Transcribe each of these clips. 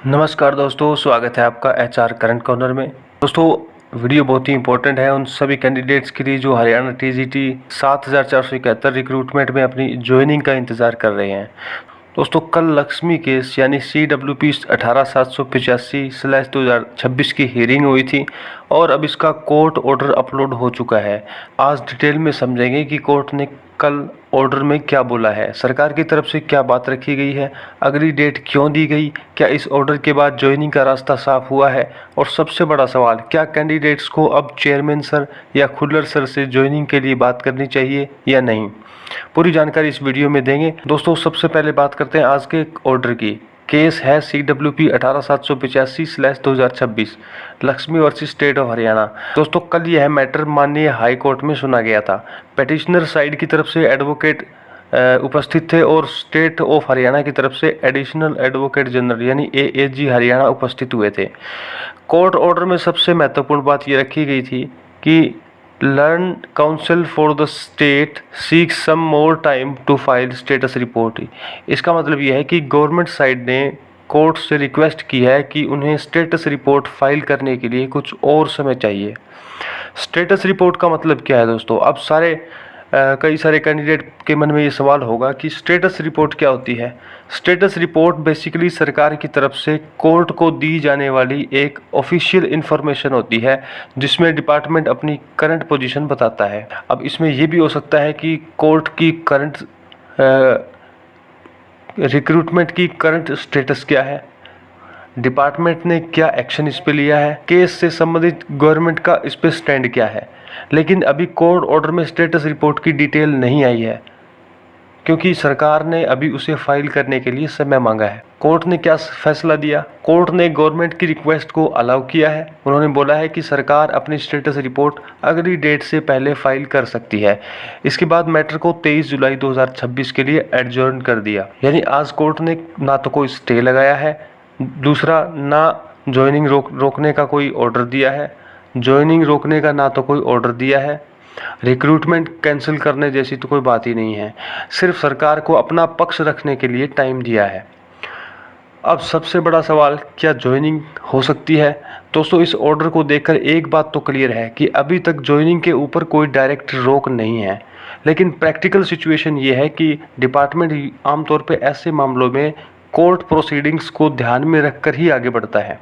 नमस्कार दोस्तों, स्वागत है आपका एचआर करंट कॉर्नर में। दोस्तों वीडियो बहुत ही इंपॉर्टेंट है उन सभी कैंडिडेट्स के लिए जो हरियाणा टीजीटी 7471 रिक्रूटमेंट में अपनी ज्वाइनिंग का इंतज़ार कर रहे हैं। दोस्तों कल लक्ष्मी केस यानी CWP 18785/2026 की हियरिंग हुई थी और अब इसका कोर्ट ऑर्डर अपलोड हो चुका है। आज डिटेल में समझेंगे कि कोर्ट ने कल ऑर्डर में क्या बोला है, सरकार की तरफ से क्या बात रखी गई है, अगली डेट क्यों दी गई, क्या इस ऑर्डर के बाद ज्वाइनिंग का रास्ता साफ हुआ है और सबसे बड़ा सवाल, क्या कैंडिडेट्स को अब चेयरमैन सर या खुल्लर सर से ज्वाइनिंग के लिए बात करनी चाहिए या नहीं। पूरी जानकारी इस वीडियो में देंगे। दोस्तों सबसे पहले बात करते हैं आज के ऑर्डर की। केस है CWP 18785/2026 Lakshmi versus state of Haryana. दोस्तों कल यह मैटर माननीय हाई कोर्ट में सुना गया था। पेटिशनर साइड की तरफ से एडवोकेट उपस्थित थे और स्टेट ऑफ हरियाणा की तरफ से एडिशनल एडवोकेट जनरल यानी AAG हरियाणा उपस्थित हुए थे। कोर्ट ऑर्डर में सबसे महत्वपूर्ण बात ये रखी गई थी कि learned counsel for the state seek some more time to file status report. इसका मतलब यह है कि गवर्नमेंट साइड ने कोर्ट से रिक्वेस्ट की है कि उन्हें स्टेटस रिपोर्ट फाइल करने के लिए कुछ और समय चाहिए। स्टेटस रिपोर्ट का मतलब क्या है दोस्तों? अब कई सारे कैंडिडेट के मन में ये सवाल होगा कि स्टेटस रिपोर्ट क्या होती है। स्टेटस रिपोर्ट बेसिकली सरकार की तरफ से कोर्ट को दी जाने वाली एक ऑफिशियल इन्फॉर्मेशन होती है जिसमें डिपार्टमेंट अपनी करंट पोजीशन बताता है। अब इसमें ये भी हो सकता है कि कोर्ट की करंट रिक्रूटमेंट की करंट स्टेटस क्या है, डिपार्टमेंट ने क्या एक्शन इस पे लिया है, केस से संबंधित गवर्नमेंट का इस पे स्टैंड क्या है। लेकिन अभी कोर्ट ऑर्डर में स्टेटस रिपोर्ट की डिटेल नहीं आई है क्योंकि सरकार ने अभी उसे फाइल करने के लिए समय मांगा है। कोर्ट ने क्या फैसला दिया? कोर्ट ने गवर्नमेंट की रिक्वेस्ट को अलाउ किया है। उन्होंने बोला है कि सरकार अपनी स्टेटस रिपोर्ट अगली डेट से पहले फाइल कर सकती है। इसके बाद मैटर को 23 जुलाई 2026 के लिए एडजर्न कर दिया। यानी आज कोर्ट ने ना तो कोई स्टे लगाया है, दूसरा ना ज्वाइनिंग रोकने का कोई ऑर्डर दिया है, ज्वाइनिंग रोकने का ना तो कोई ऑर्डर दिया है, रिक्रूटमेंट कैंसिल करने जैसी तो कोई बात ही नहीं है। सिर्फ सरकार को अपना पक्ष रखने के लिए टाइम दिया है। अब सबसे बड़ा सवाल, क्या ज्वाइनिंग हो सकती है? दोस्तों इस ऑर्डर को देखकर एक बात तो क्लियर है कि अभी तक ज्वाइनिंग के ऊपर कोई डायरेक्ट रोक नहीं है, लेकिन प्रैक्टिकल सिचुएशन ये है कि डिपार्टमेंट आमतौर पर ऐसे मामलों में कोर्ट प्रोसीडिंग्स को ध्यान में रखकर ही आगे बढ़ता है।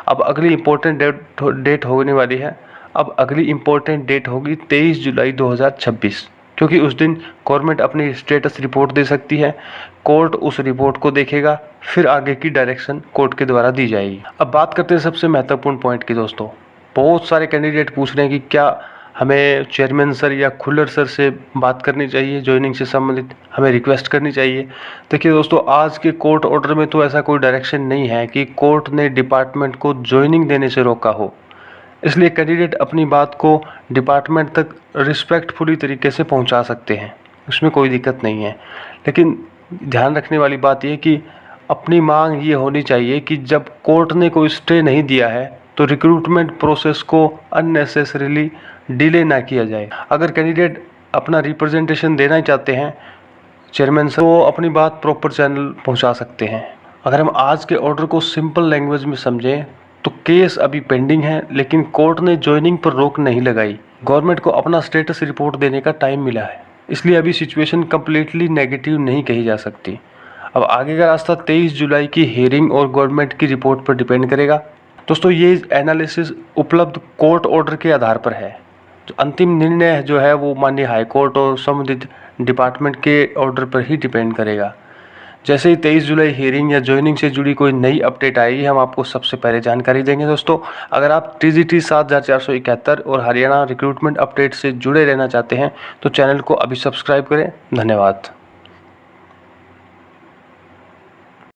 अब अगली इम्पोर्टेंट डेट होने वाली है। अब अगली इम्पोर्टेंट डेट होगी 23 जुलाई 2026 क्योंकि उस दिन गवर्नमेंट अपनी स्टेटस रिपोर्ट दे सकती है। कोर्ट उस रिपोर्ट को देखेगा, फिर आगे की डायरेक्शन कोर्ट के द्वारा दी जाएगी। अब बात करते हैं सबसे महत्वपूर्ण पॉइंट की। दोस्तों बहुत सारे कैंडिडेट पूछ रहे हैं कि क्या हमें चेयरमैन सर या खुल्लर सर से बात करनी चाहिए, ज्वाइनिंग से संबंधित हमें रिक्वेस्ट करनी चाहिए। देखिए दोस्तों आज के कोर्ट ऑर्डर में तो ऐसा कोई डायरेक्शन नहीं है कि कोर्ट ने डिपार्टमेंट को ज्वाइनिंग देने से रोका हो, इसलिए कैंडिडेट अपनी बात को डिपार्टमेंट तक रिस्पेक्टफुली तरीके से पहुंचा सकते हैं, उसमें कोई दिक्कत नहीं है। लेकिन ध्यान रखने वाली बात यह कि अपनी मांग ये होनी चाहिए कि जब कोर्ट ने कोई स्टे नहीं दिया है तो रिक्रूटमेंट प्रोसेस को अननेसेसरीली डिले ना किया जाए। अगर कैंडिडेट अपना रिप्रेजेंटेशन देना चाहते हैं चेयरमैन सर, वो अपनी बात प्रॉपर चैनल पहुंचा सकते हैं। अगर हम आज के ऑर्डर को सिंपल लैंग्वेज में समझें तो केस अभी पेंडिंग है, लेकिन कोर्ट ने ज्वाइनिंग पर रोक नहीं लगाई। गवर्नमेंट को अपना स्टेटस रिपोर्ट देने का टाइम मिला है, इसलिए अभी सिचुएशन कम्प्लीटली नेगेटिव नहीं कही जा सकती। अब आगे का रास्ता 23 जुलाई की हियरिंग और गवर्नमेंट की रिपोर्ट पर डिपेंड करेगा। दोस्तों ये एनालिसिस उपलब्ध कोर्ट ऑर्डर के आधार पर है। तो अंतिम निर्णय जो है वो माननीय हाई कोर्ट और संबंधित डिपार्टमेंट के ऑर्डर पर ही डिपेंड करेगा। जैसे ही 23 जुलाई हियरिंग या ज्वाइनिंग से जुड़ी कोई नई अपडेट आएगी हम आपको सबसे पहले जानकारी देंगे। दोस्तों अगर आप TGT 7471 और हरियाणा रिक्रूटमेंट अपडेट से जुड़े रहना चाहते हैं तो चैनल को अभी सब्सक्राइब करें। धन्यवाद।